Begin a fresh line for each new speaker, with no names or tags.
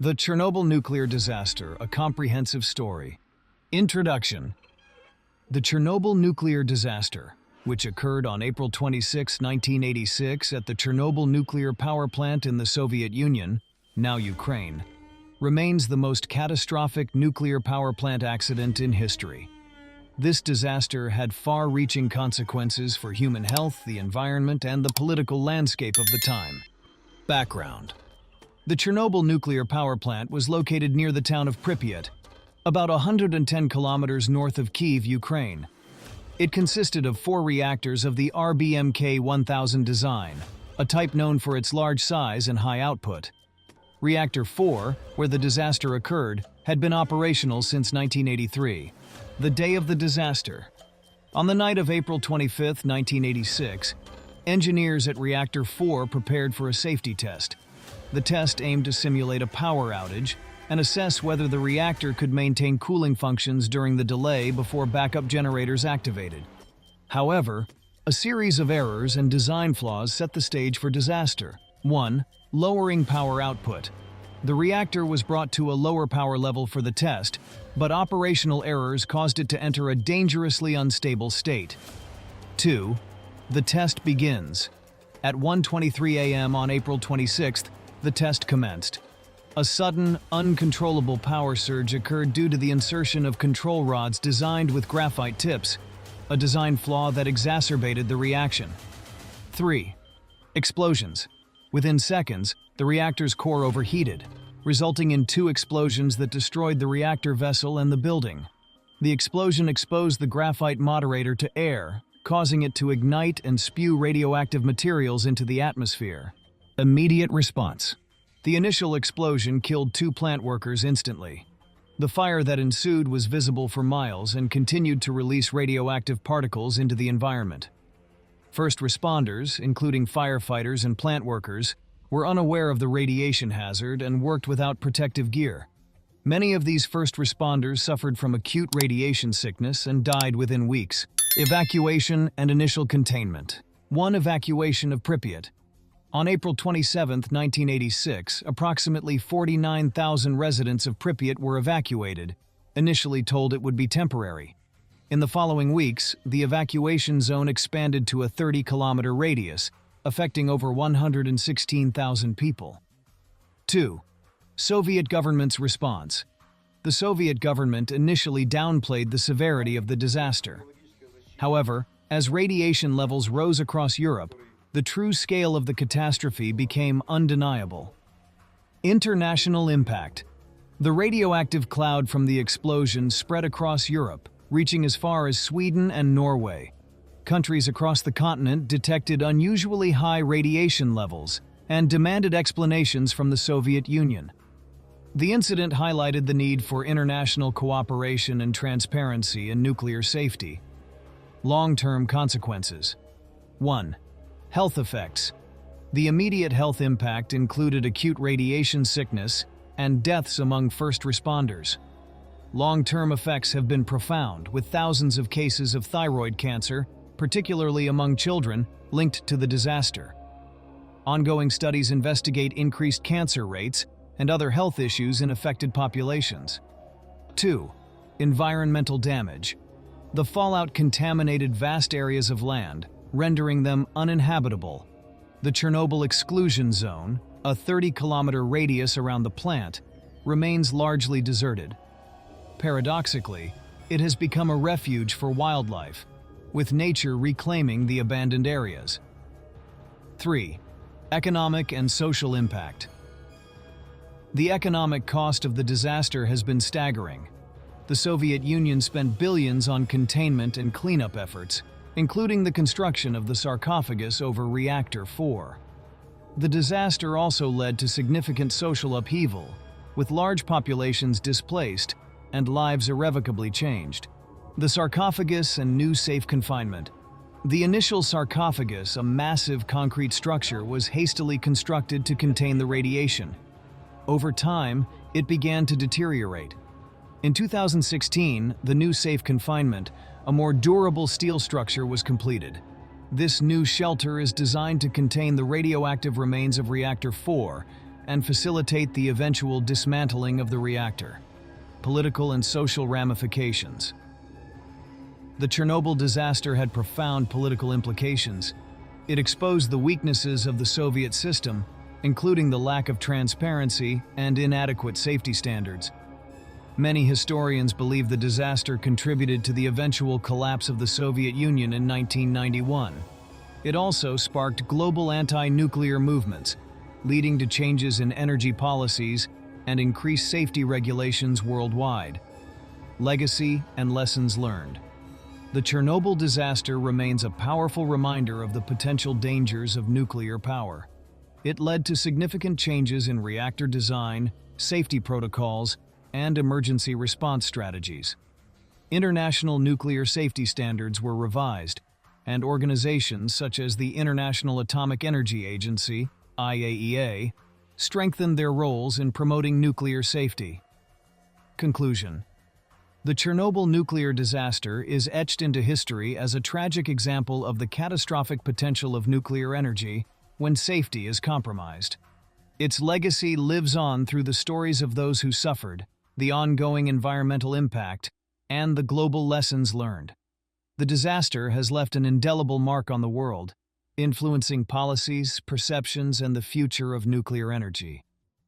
The Chernobyl Nuclear Disaster, a comprehensive story. Introduction. The Chernobyl Nuclear Disaster, which occurred on April 26, 1986 at the Chernobyl Nuclear Power Plant in the Soviet Union, now Ukraine, remains the most catastrophic nuclear power plant accident in history. This disaster had far-reaching consequences for human health, the environment, and the political landscape of the time. Background. The Chernobyl Nuclear Power Plant was located near the town of Pripyat, about 110 kilometers north of Kyiv, Ukraine. It consisted of 4 reactors of the RBMK-1000 design, a type known for its large size and high output. Reactor 4, where the disaster occurred, had been operational since 1983, the day of the disaster. On the night of April 25, 1986, engineers at Reactor 4 prepared for a safety test. The test aimed to simulate a power outage and assess whether the reactor could maintain cooling functions during the delay before backup generators activated. However, a series of errors and design flaws set the stage for disaster. 1. Lowering power output. The reactor was brought to a lower power level for the test, but operational errors caused it to enter a dangerously unstable state. 2. The test begins. At 1:23 a.m. on April 26th, the test commenced. A sudden, uncontrollable power surge occurred due to the insertion of control rods designed with graphite tips, a design flaw that exacerbated the reaction. 3. Explosions. Within seconds, the reactor's core overheated, resulting in 2 explosions that destroyed the reactor vessel and the building. The explosion exposed the graphite moderator to air, causing it to ignite and spew radioactive materials into the atmosphere. Immediate response. The initial explosion killed 2 plant workers instantly. The fire that ensued was visible for miles and continued to release radioactive particles into the environment. First responders, including firefighters and plant workers, were unaware of the radiation hazard and worked without protective gear. Many of these first responders suffered from acute radiation sickness and died within weeks. Evacuation and initial containment. 1. Evacuation of Pripyat. On April 27, 1986, approximately 49,000 residents of Pripyat were evacuated, initially told it would be temporary. In the following weeks, the evacuation zone expanded to a 30-kilometer radius, affecting over 116,000 people. 2. Soviet government's response. The Soviet government initially downplayed the severity of the disaster. However, as radiation levels rose across Europe, the true scale of the catastrophe became undeniable. International impact. The radioactive cloud from the explosion spread across Europe, reaching as far as Sweden and Norway. Countries across the continent detected unusually high radiation levels and demanded explanations from the Soviet Union. The incident highlighted the need for international cooperation and transparency in nuclear safety. Long-term consequences. 1. Health effects. The immediate health impact included acute radiation sickness and deaths among first responders. Long-term effects have been profound, with thousands of cases of thyroid cancer, particularly among children, linked to the disaster. Ongoing studies investigate increased cancer rates and other health issues in affected populations. 2. Environmental damage. The fallout contaminated vast areas of land, rendering them uninhabitable. The Chernobyl Exclusion Zone, a 30-kilometer radius around the plant, remains largely deserted. Paradoxically, it has become a refuge for wildlife, with nature reclaiming the abandoned areas. 3. Economic and social impact. The economic cost of the disaster has been staggering. The Soviet Union spent billions on containment and cleanup efforts, including the construction of the sarcophagus over Reactor 4. The disaster also led to significant social upheaval, with large populations displaced and lives irrevocably changed. The sarcophagus and new safe confinement. The initial sarcophagus, a massive concrete structure, was hastily constructed to contain the radiation. Over time, it began to deteriorate. In 2016, the new safe confinement, a more durable steel structure, was completed. This new shelter is designed to contain the radioactive remains of Reactor 4 and facilitate the eventual dismantling of the reactor. Political and social ramifications. The Chernobyl disaster had profound political implications. It exposed the weaknesses of the Soviet system, including the lack of transparency and inadequate safety standards. Many historians believe the disaster contributed to the eventual collapse of the Soviet Union in 1991. It also sparked global anti-nuclear movements, leading to changes in energy policies and increased safety regulations worldwide. Legacy and lessons learned. The Chernobyl disaster remains a powerful reminder of the potential dangers of nuclear power. It led to significant changes in reactor design, safety protocols, and emergency response strategies. International nuclear safety standards were revised, and organizations such as the International Atomic Energy Agency, IAEA, strengthened their roles in promoting nuclear safety. Conclusion. The Chernobyl nuclear disaster is etched into history as a tragic example of the catastrophic potential of nuclear energy when safety is compromised. Its legacy lives on through the stories of those who suffered, the ongoing environmental impact, and the global lessons learned. The disaster has left an indelible mark on the world, influencing policies, perceptions, and the future of nuclear energy.